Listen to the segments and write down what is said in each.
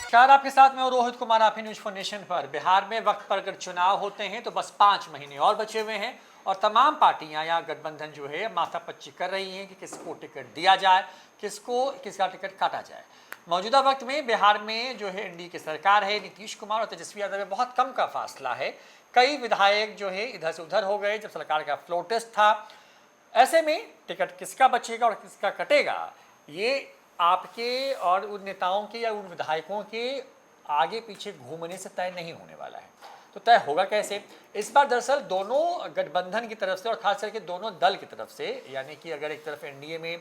नमस्कार, आपके साथ मैं हूं रोहित कुमार, आप ही न्यूज फॉर नेशन पर। बिहार में वक्त पर अगर चुनाव होते हैं तो बस 5 महीने और बचे हुए हैं और तमाम पार्टियां या गठबंधन जो है माथापच्ची कर रही हैं कि किसको टिकट दिया जाए, किसका टिकट काटा जाए। मौजूदा वक्त में बिहार में जो है एनडीए की सरकार है, नीतीश कुमार और तेजस्वी यादव में बहुत कम का फासला है। कई विधायक जो है इधर से उधर हो गए जब सरकार का फ्लो टेस्ट था। ऐसे में टिकट किसका बचेगा और किसका कटेगा, ये आपके और उन नेताओं के या उन विधायकों के आगे पीछे घूमने से तय नहीं होने वाला है। तो तय होगा कैसे? इस बार दरअसल दोनों गठबंधन की तरफ से और खास करके दोनों दल की तरफ से, यानी कि अगर एक तरफ एनडीए में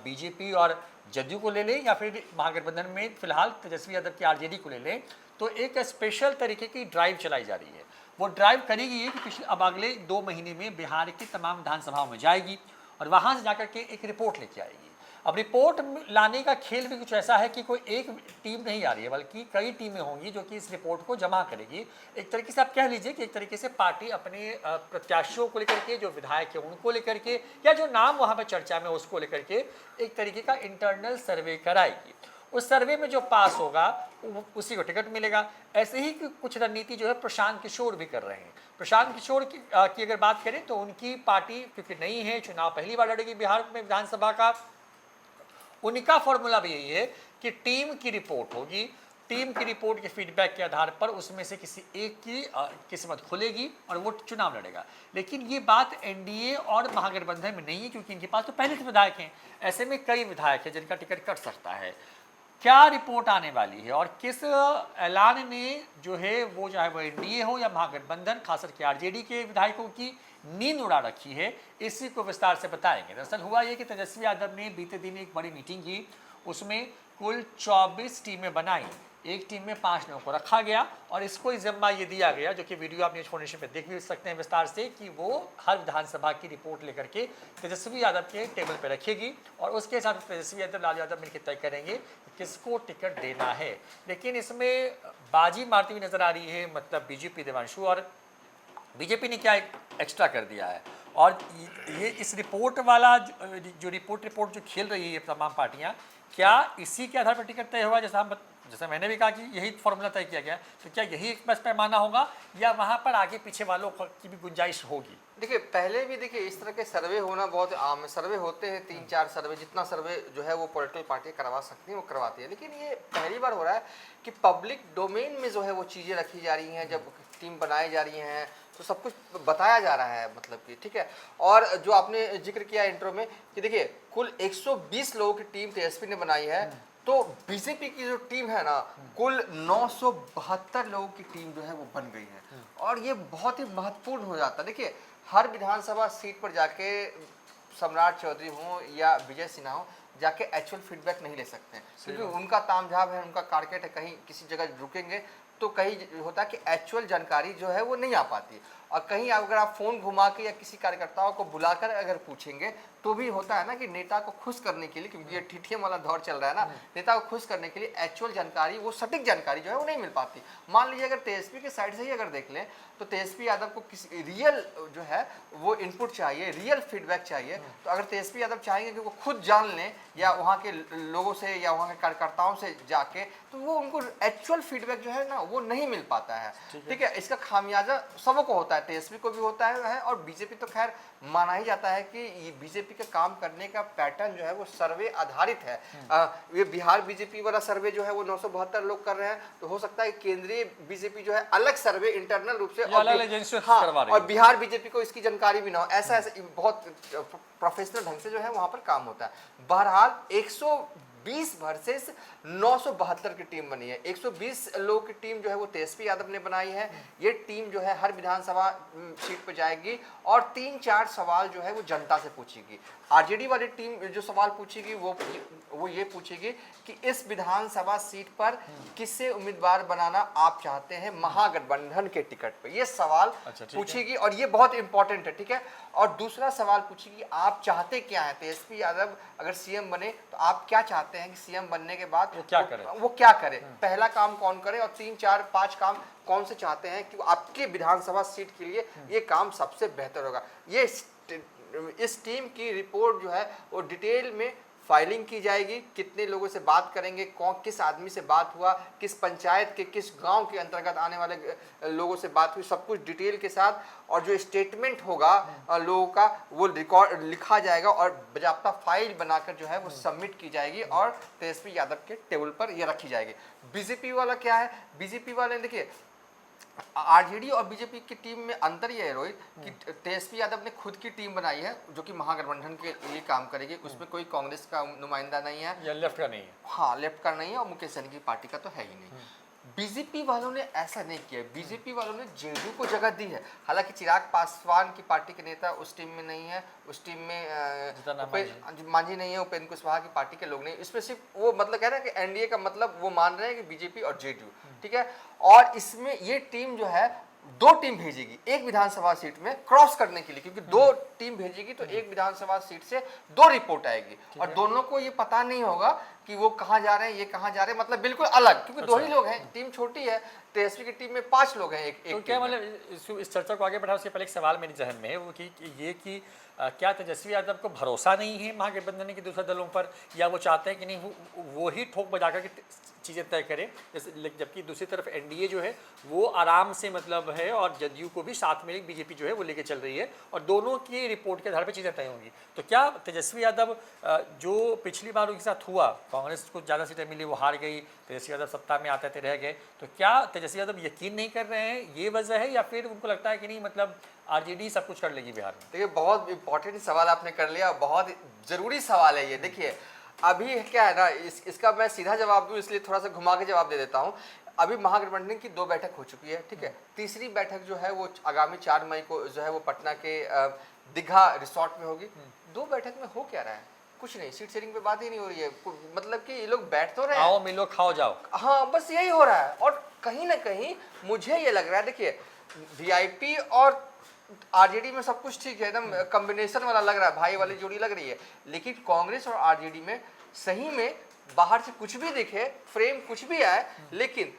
बीजेपी और जदयू को ले लें या फिर महागठबंधन में फिलहाल तेजस्वी यादव की आरजेडी को ले लें, तो एक स्पेशल तरीके की ड्राइव चलाई जा रही है। वो ड्राइव करेगी ये कि पिछले अब अगले 2 महीने में बिहार की तमाम विधानसभाओं में जाएगी और वहाँ से जाकर के एक रिपोर्ट लेके आएगी। अब रिपोर्ट लाने का खेल भी कुछ ऐसा है कि कोई एक टीम नहीं आ रही है, बल्कि कई टीमें होंगी जो कि इस रिपोर्ट को जमा करेगी। एक तरीके से आप कह लीजिए कि एक तरीके से पार्टी अपने प्रत्याशियों को लेकर के, जो विधायक है उनको लेकर के, या जो नाम वहाँ पर चर्चा में उसको लेकर के एक तरीके का इंटरनल सर्वे कराएगी। उस सर्वे में जो पास होगा उसी को टिकट मिलेगा। ऐसे ही कुछ रणनीति जो है प्रशांत किशोर भी कर रहे हैं। प्रशांत किशोर की अगर बात करें तो उनकी पार्टी क्योंकि नहीं है, चुनाव पहली बार लड़ेगी बिहार में विधानसभा का, उनका फॉर्मूला भी यही है कि टीम की रिपोर्ट होगी, टीम की रिपोर्ट के फीडबैक के आधार पर उसमें से किसी एक की किस्मत खुलेगी और वो चुनाव लड़ेगा। लेकिन ये बात एनडीए और महागठबंधन में नहीं है, क्योंकि इनके पास तो पहले से विधायक हैं। ऐसे में कई विधायक हैं जिनका टिकट कट सकता है। क्या रिपोर्ट आने वाली है और किस ऐलान ने जो है वो, चाहे वो एनडीए हो या महागठबंधन, खासकर के आरजेडी के विधायकों की नींद उड़ा रखी है, इसी को विस्तार से बताएंगे। दरअसल हुआ ये कि तेजस्वी यादव ने बीते दिन एक बड़ी मीटिंग की, उसमें कुल 24 टीमें बनाई, एक टीम में 5 लोगों को रखा गया और इसको जिम्मा ये दिया गया, जो कि वीडियो आप न्यूज फाउंडेशन पे देख भी सकते हैं विस्तार से, कि वो हर विधानसभा की रिपोर्ट लेकर के तेजस्वी यादव के टेबल पर रखेगी और उसके हिसाब से तेजस्वी यादव, लालू यादव मिलकर तय करेंगे किसको टिकट देना है। लेकिन इसमें बाजी मारती हुई नजर आ रही है मतलब बीजेपी, देवांशु, और बीजेपी ने क्या एक्स्ट्रा कर दिया है। और ये इस रिपोर्ट वाला जो रिपोर्ट जो खेल रही है तमाम पार्टियां, क्या इसी के आधार पर टिकट तय होगा? जैसा मैंने भी कहा कि यही फॉर्मूला तय किया गया, तो क्या यही एक बस पैमाना होगा या वहाँ पर आगे पीछे वालों की भी गुंजाइश होगी? देखिए, पहले भी देखिए इस तरह के सर्वे होना बहुत आम है। सर्वे होते हैं 3-4 सर्वे, जितना सर्वे जो है वो पॉलिटिकल पार्टियां करवा सकती हैं वो करवाती है। लेकिन ये पहली बार हो रहा है कि पब्लिक डोमेन में जो है वो चीज़ें रखी जा रही हैं। जब टीम बनाई जा रही हैं तो सब कुछ बताया जा रहा है, मतलब कि ठीक है। और जो आपने जिक्र किया इंट्रो में कि देखिए कुल 120 लोगों की टीम तेजस्वी ने बनाई है, तो बीजेपी की जो टीम है ना, कुल 972 लोगों की टीम जो है वो बन गई है। और ये बहुत ही महत्वपूर्ण हो जाता है। देखिए, हर विधानसभा सीट पर जाके सम्राट चौधरी हो या विजय सिन्हा हो, जाके एक्चुअल फीडबैक नहीं ले सकते हैं, क्योंकि उनका तामझाम है, उनका टारगेट है। कहीं किसी जगह रुकेंगे तो कहीं होता है कि एक्चुअल जानकारी जो है वो नहीं आ पाती। और कहीं अगर आप फोन घुमा के या किसी कार्यकर्ताओं को बुलाकर अगर पूछेंगे तो भी होता है ना कि नेता को खुश करने के लिए, क्योंकि ये ठिठियम वाला दौर चल रहा है ना, नेता को खुश करने के लिए एक्चुअल जानकारी, वो सटीक जानकारी जो है वो नहीं मिल पाती। मान लीजिए अगर तेजस्वी के साइड से ही अगर देख लें तो तेजस्वी यादव को किसी रियल जो है वो इनपुट चाहिए, रियल फीडबैक चाहिए। तो अगर तेजस्वी यादव चाहेंगे कि वो खुद जान लें या वहाँ के लोगों से या वहाँ के कार्यकर्ताओं से जाके, तो वो उनको एक्चुअल फीडबैक जो है ना वो नहीं मिल पाता है। ठीक है, इसका खामियाजा सबको होता है, तेजस्वी को भी होता है। और बीजेपी तो खैर माना ही जाता है कि ये बीजेपी का काम करने का पैटर्न जो है वो सर्वे आधारित है। ये बिहार बीजेपी वाला सर्वे जो है वो 972 लोग कर रहे हैं, तो हो सकता है केंद्रीय बीजेपी जो है अलग सर्वे इंटरनल रूप से और बिहार बीजेपी को इसकी जानकारी भी ना हो। ऐसा बहुत प्रोफेशनल ढंग से जो है वहां पर काम होता है। बहरहाल 120 वर्सेस 972 की टीम बनी है। 120 लोगों की टीम जो है वो तेजस्वी यादव ने बनाई है। ये टीम जो है हर विधानसभा सीट पर जाएगी और 3-4 सवाल जो है वो जनता से पूछेगी। आरजेडी वाली टीम जो सवाल पूछेगी वो ये पूछेगी कि इस विधानसभा सीट पर किससे उम्मीदवार बनाना आप चाहते हैं महागठबंधन के टिकट पे, ये सवाल पूछेगी और ये बहुत इंपॉर्टेंट है। ठीक है, और दूसरा सवाल पूछेगी आप चाहते क्या है, तेजस्वी यादव अगर सीएम बने तो आप क्या चाहते हैं कि सीएम बनने के बाद वो क्या करे, पहला काम कौन करे और 3-4-5 काम कौन से चाहते हैं कि आपके विधानसभा सीट के लिए ये काम सबसे बेहतर होगा। ये इस टीम की रिपोर्ट जो है वो डिटेल में फाइलिंग की जाएगी, कितने लोगों से बात करेंगे, कौन किस आदमी से बात हुआ, किस पंचायत के किस गांव के अंतर्गत आने वाले लोगों से बात हुई, सब कुछ डिटेल के साथ, और जो स्टेटमेंट होगा लोगों का वो रिकॉर्ड लिखा जाएगा और बाकायदा फाइल बनाकर जो है वो सबमिट की जाएगी और तेजस्वी यादव के टेबल पर ये रखी जाएगी। बीजेपी वाला क्या है, बीजेपी वाले देखिए आरजेडी और बीजेपी की टीम में अंतर यह है रोहित कि तेजस्वी यादव ने खुद की टीम बनाई है जो कि महागठबंधन के लिए काम करेगी, उसमें कोई कांग्रेस का नुमाइंदा नहीं है या लेफ्ट का नहीं है। हाँ, लेफ्ट का नहीं है और मुकेश सहनी की पार्टी का तो है ही नहीं। बीजेपी वालों ने ऐसा नहीं किया, बीजेपी वालों ने जेडीयू को जगह दी है। हालांकि चिराग पासवान की पार्टी के नेता उस टीम में नहीं है, उस टीम में मांझी नहीं है, उपेंद्र कुशवाहा की पार्टी के लोग नहीं, इसमें सिर्फ वो मतलब कह रहे हैं कि एनडीए का मतलब वो मान रहे हैं कि बीजेपी और जेडीयू, ठीक है। और इसमें ये टीम जो है 2 टीम भेजेगी एक विधानसभा सीट में क्रॉस करने के लिए, क्योंकि 2 टीम भेजेगी तो एक विधानसभा सीट से 2 रिपोर्ट आएगी और दोनों को ये पता नहीं होगा कि वो कहाँ जा रहे हैं, ये कहाँ जा रहे हैं, मतलब बिल्कुल अलग, क्योंकि 2 ही लोग हैं, टीम छोटी है। तेजस्वी की टीम में 5 लोग हैं। तो क्या मतलब इस चर्चा को आगे बढ़ा उससे पहले एक सवाल मेरे जहन में है वो कि क्या तेजस्वी यादव को भरोसा नहीं है महागठबंधन के दूसरे दलों पर, या वो चाहते हैं कि नहीं वो ही ठोक बजा कर चीज़ें तय करें, जबकि दूसरी तरफ एनडीए जो है वो आराम से मतलब है और जदयू को भी साथ में बीजेपी जो है वो लेके चल रही है और दोनों की रिपोर्ट के आधार पर चीज़ें तय होंगी। तो क्या तेजस्वी यादव जो पिछली बार उनके साथ हुआ, कांग्रेस को ज़्यादा सीटें मिली वो हार गई, तेजस्वी यादव सत्ता में आते थे रह गए, तो क्या तेजस्वी यादव यकीन नहीं कर रहे हैं ये वजह है, या फिर उनको लगता है कि नहीं मतलब आरजेडी सब कुछ कर लेगी बिहार में? देखिए बहुत इंपॉर्टेंट सवाल आपने कर लिया, बहुत ज़रूरी सवाल है ये। देखिए अभी क्या है ना, इसका मैं सीधा जवाब दूं इसलिए थोड़ा सा घुमा के जवाब दे देता हूं। अभी महागठबंधन की 2 बैठक हो चुकी है, ठीक है। तीसरी बैठक जो है वो आगामी 4 मई को जो है वो पटना के दीघा रिसोर्ट में होगी। 2 बैठक में हो क्या रहा है, कुछ नहीं, सीट शेयरिंग पे बात ही नहीं हो रही है, मतलब कि ये लोग बैठ तो रहे हैं, आओ मिलो खाओ जाओ, हाँ बस यही हो रहा है। और कहीं ना कहीं मुझे ये लग रहा है, देखिए वीआईपी और आरजेडी में सब कुछ ठीक है, एकदम कॉम्बिनेशन वाला लग रहा है, भाई वाली जोड़ी लग रही है, लेकिन कांग्रेस और आरजेडी में सही में बाहर से कुछ भी दिखे, फ्रेम कुछ भी आए, लेकिन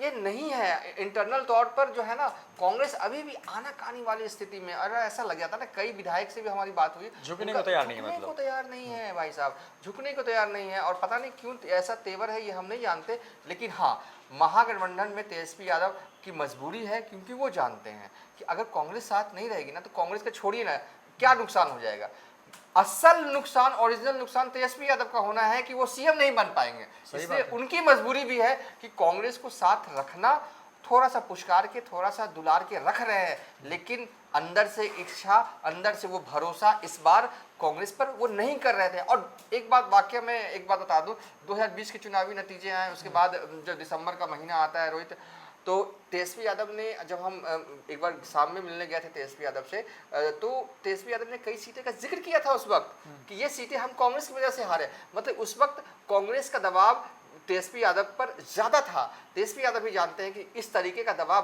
ये नहीं है इंटरनल तौर पर जो है ना, कांग्रेस अभी भी आनाकानी वाली स्थिति में। अरे ऐसा लग जाता ना, कई विधायक से भी हमारी बात हुई, झुकने को तैयार नहीं है, झुकने को तैयार नहीं है भाई साहब, झुकने को तैयार नहीं है। और पता नहीं क्यों ऐसा तेवर है, ये हम नहीं जानते, लेकिन हाँ महागठबंधन में तेजस्वी यादव की मजबूरी है, क्योंकि वो जानते हैं कि अगर कांग्रेस साथ नहीं रहेगी ना तो कांग्रेस का छोड़िए ना क्या नुकसान हो जाएगा, असल नुकसान, ओरिजिनल नुकसान तेजस्वी यादव का होना है कि वो सीएम नहीं बन पाएंगे। इसलिए उनकी मजबूरी भी है कि कांग्रेस को साथ रखना, थोड़ा सा पुचकार के, थोड़ा सा दुलार के रख रहे हैं, लेकिन अंदर से इच्छा, अंदर से वो भरोसा इस बार कांग्रेस पर वो नहीं कर रहे थे। और एक बात वाकई में एक बात बता दूं, 2020 के चुनावी नतीजे आए, उसके बाद जब दिसंबर का महीना आता है रोहित, तो तेजस्वी यादव ने, जब हम एक बार सामने मिलने गए थे तेजस्वी यादव से, तो तेजस्वी यादव ने कई सीटें का जिक्र किया था उस वक्त कि ये सीटें हम कांग्रेस की वजह से हारे। मतलब उस वक्त कांग्रेस का दबाव तेजस्वी यादव पर ज़्यादा था। तेजस्वी यादव भी जानते हैं कि इस तरीके का दबाव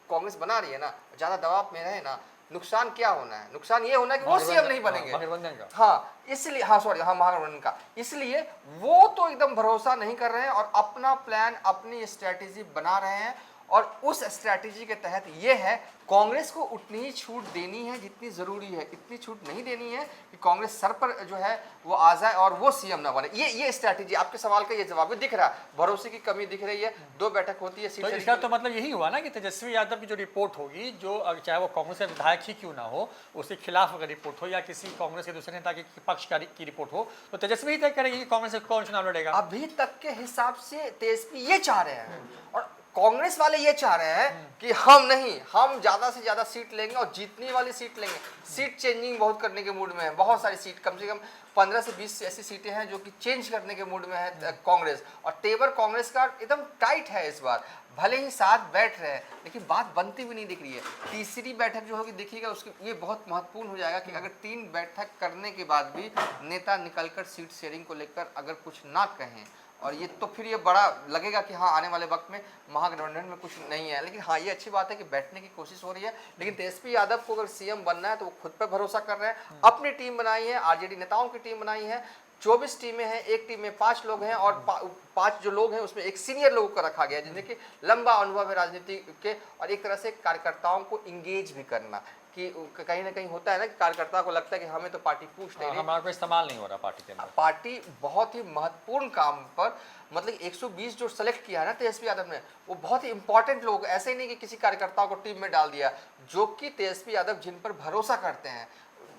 कांग्रेस बना रही है ना, ज़्यादा दबाव में रहे ना, नुकसान क्या होना है, नुकसान ये होना है कि वो सीएम नहीं बनेंगे। हाँ इसलिए, हाँ सॉरी, हाँ महागठबंधन का, इसलिए वो तो एकदम भरोसा नहीं कर रहे हैं और अपना प्लान, अपनी स्ट्रैटेजी बना रहे हैं। और उस स्ट्रैटेजी के तहत ये है, कांग्रेस को उतनी ही छूट देनी है जितनी ज़रूरी है, इतनी छूट नहीं देनी है कि कांग्रेस सर पर जो है वो आ जाए और वो सीएम ना बने। ये स्ट्रैटेजी, आपके सवाल का ये जवाब भी दिख रहा है, भरोसे की कमी दिख रही है। 2 बैठक होती है, तो इसका तो मतलब यही हुआ ना कि तेजस्वी यादव की जो रिपोर्ट होगी, जो चाहे वो कांग्रेस के विधायक ही क्यों ना हो, उसके खिलाफ अगर रिपोर्ट हो या किसी कांग्रेस के दूसरे नेता के पक्ष की रिपोर्ट हो, तो तेजस्वी ही तय करेगी कि कांग्रेस से कौन चुनाव लड़ेगा। अभी तक के हिसाब से तेजस्वी ये चाह रहे हैं और कांग्रेस वाले ये चाह रहे हैं कि हम नहीं, हम ज़्यादा से ज़्यादा सीट लेंगे और जीतने वाली सीट लेंगे। सीट चेंजिंग बहुत करने के मूड में है, बहुत सारी सीट, कम से कम 15 से 20 ऐसी सीटें हैं जो कि चेंज करने के मूड में है कांग्रेस। और तेवर कांग्रेस का एकदम टाइट है इस बार, भले ही साथ बैठ रहे हैं लेकिन बात बनती भी नहीं दिख रही है। तीसरी बैठक जो होगी देखिएगा, उसकी ये बहुत महत्वपूर्ण हो जाएगा कि अगर 3 बैठक करने के बाद भी नेता निकलकर सीट शेयरिंग को लेकर अगर कुछ ना कहें, और ये तो फिर ये बड़ा लगेगा कि हाँ आने वाले वक्त में महागठबंधन में कुछ नहीं है। लेकिन हाँ ये अच्छी बात है कि बैठने की कोशिश हो रही है। लेकिन तेजस्वी यादव को अगर सीएम बनना है तो वो खुद पर भरोसा कर रहे हैं, अपनी टीम बनाई है, आरजेडी नेताओं की टीम बनाई है, 24 टीमें हैं, एक टीम में 5 लोग हैं और 5 जो लोग हैं उसमें एक सीनियर लोगों को रखा गया है जिनके लंबा अनुभव है राजनीति के, और एक तरह से कार्यकर्ताओं को इंगेज भी करना कि कहीं ना कहीं होता है ना कि कार्यकर्ता को लगता है कि हमें तो पार्टी पूछ नहीं रही, हमारा कोई इस्तेमाल नहीं हो रहा पार्टी के अंदर। पार्टी बहुत ही महत्वपूर्ण काम पर मतलब 120 जो सेलेक्ट किया है ना तेजस्वी यादव ने, वो बहुत ही इंपॉर्टेंट लोग, ऐसे ही नहीं कि किसी कार्यकर्ता को टीम में डाल दिया, जो कि तेजस्वी यादव जिन पर भरोसा करते हैं।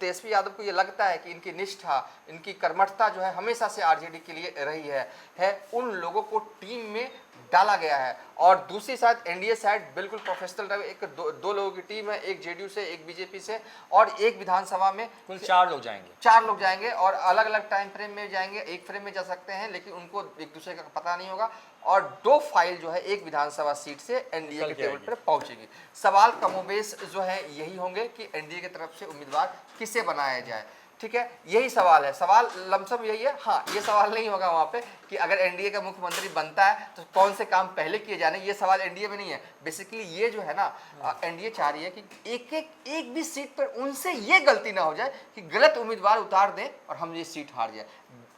तेजस्वी यादव को ये लगता है कि इनकी निष्ठा, इनकी कर्मठता जो है हमेशा से आरजेडी के लिए रही है उन लोगों को टीम में डाला गया है। और दूसरी साइड एनडीए साइड बिल्कुल प्रोफेशनल रहे, एक दो लोगों की टीम है, एक जेडीयू से, एक बीजेपी से, और एक विधानसभा में कुल 4 लोग जाएंगे। 4 लोग जाएंगे और अलग अलग टाइम फ्रेम में जाएंगे, एक फ्रेम में जा सकते हैं लेकिन उनको एक दूसरे का पता नहीं होगा, और 2 फाइल जो है एक विधानसभा सीट से एनडीए के टेबल पर पहुंचेगी। सवाल कमोबेश जो है यही होंगे कि एनडीए की तरफ से उम्मीदवार किसे बनाया जाए, ठीक है, यही सवाल है, सवाल लमसम यही है। हाँ, ये सवाल नहीं होगा वहाँ पे कि अगर एनडीए का मुख्यमंत्री बनता है तो कौन से काम पहले किए जाने, ये सवाल एनडीए में नहीं है। बेसिकली ये जो है ना, एनडीए चाह रही है कि एक भी सीट पर उनसे ये गलती ना हो जाए कि गलत उम्मीदवार उतार दें और हम ये सीट हार जाए।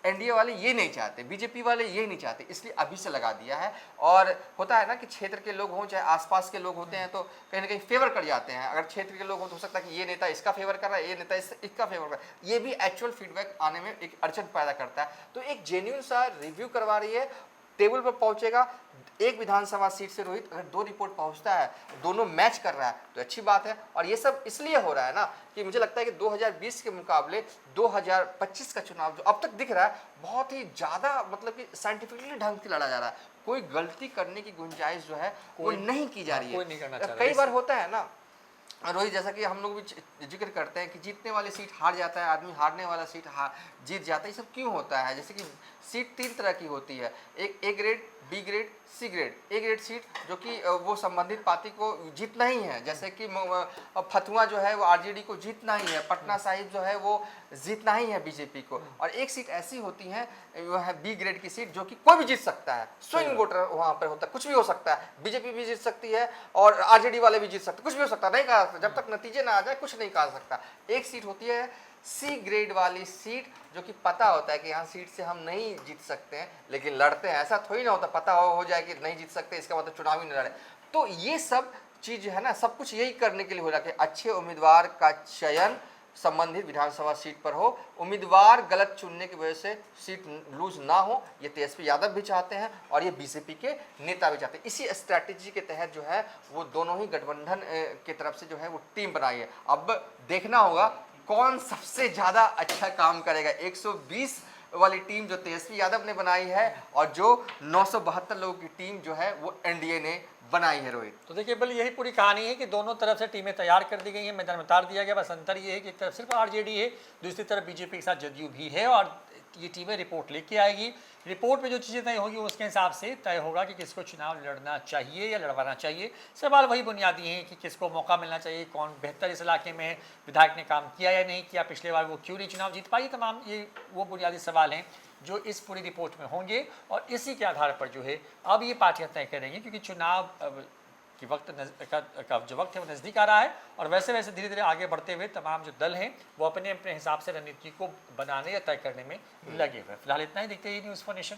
एनडीए वाले ये नहीं चाहते, बीजेपी वाले ये नहीं चाहते, इसलिए अभी से लगा दिया है। और होता है ना कि क्षेत्र के लोग हों चाहे आसपास के लोग होते हैं तो कहीं ना कहीं फेवर कर जाते हैं। अगर क्षेत्र के लोग हों तो हो सकता है कि ये नेता इसका फेवर कर रहा है, ये नेता इसका फेवर कर रहा है, ये भी एक्चुअल फीडबैक आने में एक अड़चन पैदा करता है। तो एक जेन्युइन सा रिव्यू करवा रही है, टेबल पर पहुंचेगा। एक विधानसभा सीट से रोहित अगर 2 रिपोर्ट पहुंचता है, दोनों मैच कर रहा है तो अच्छी बात है। और ये सब इसलिए हो रहा है ना कि मुझे लगता है कि 2020 के मुकाबले 2025 का चुनाव जो अब तक दिख रहा है बहुत ही ज़्यादा मतलब कि साइंटिफिकली ढंग से लड़ा जा रहा है। कोई गलती करने की गुंजाइश जो है वो नहीं की जा रही है। कोई नहीं करना चाह रहा। कई बार होता है ना रोहित, जैसा कि हम लोग भी जिक्र करते हैं कि जीतने वाली सीट हार जाता है आदमी, हारने वाला सीट जीत जाता है। ये सब क्यों होता है? जैसे कि सीट 3 तरह की होती है, एक A grade, B grade, C grade. A grade seat जो कि वो संबंधित पार्टी को जीतना ही है, जैसे कि फतुआ जो है वो आरजेडी को जीतना ही है, पटना साहिब जो है वो जीतना ही है बीजेपी को। और एक सीट ऐसी होती है वो है बी ग्रेड की सीट जो कि कोई भी जीत सकता है, स्विंग वोटर वहाँ पर होता है, कुछ भी हो सकता है, बीजेपी भी जीत सकती है और आरजेडी वाले भी जीत सकते हैं, कुछ भी हो सकता है, नहीं कहा सकता, जब तक नतीजे ना आ जाए कुछ नहीं कहा सकता। एक सीट होती है सी ग्रेड वाली सीट जो कि पता होता है कि यहाँ सीट से हम नहीं जीत सकते हैं लेकिन लड़ते हैं। ऐसा थोड़ी ना होता, पता हो जाए कि नहीं जीत सकते इसका मतलब चुनाव ही नहीं लड़े। तो ये सब चीज़ है ना, सब कुछ यही करने के लिए हो रहा है कि अच्छे उम्मीदवार का चयन संबंधित विधानसभा सीट पर हो, उम्मीदवार गलत चुनने की वजह से सीट लूज ना हो, ये तेजस्वी यादव भी चाहते हैं और ये बीजेपी के नेता भी चाहते हैं। इसी स्ट्रैटेजी के तहत जो है वो दोनों ही गठबंधन की तरफ से जो है वो टीम बनाई है। अब देखना होगा कौन सबसे ज़्यादा अच्छा काम करेगा। 120 वाली टीम जो तेजस्वी यादव ने बनाई है और जो 972 लोगों की टीम जो है वो एनडीए ने बनाई है रोहित। तो देखिए बल यही पूरी कहानी है कि दोनों तरफ से टीमें तैयार कर दी गई हैं, मैदान में उतार दिया गया। बस अंतर ये है कि एक तरफ सिर्फ आरजेडी है, दूसरी तरफ बीजेपी के साथ जदयू भी है और ये टीमें रिपोर्ट लेके आएगी। रिपोर्ट में जो चीज़ें तय होगी उसके हिसाब से तय होगा कि किसको चुनाव लड़ना चाहिए या लड़वाना चाहिए। सवाल वही बुनियादी हैं कि किसको मौका मिलना चाहिए, कौन बेहतर इस इलाके में है, विधायक ने काम किया या नहीं किया, पिछले बार वो क्यों नहीं चुनाव जीत पाई। तमाम ये वो बुनियादी सवाल हैं जो इस पूरी रिपोर्ट में होंगे और इसी के आधार पर जो है अब ये पार्टियां तय करेंगी, क्योंकि चुनाव कि वक्त का जो वक्त है वो नज़दीक आ रहा है और वैसे वैसे धीरे धीरे आगे बढ़ते हुए तमाम जो दल हैं वो अपने अपने हिसाब से रणनीति को बनाने या तय करने में लगे हुए। फिलहाल इतना ही, देखते ही न्यूज़ फॉर नेशन।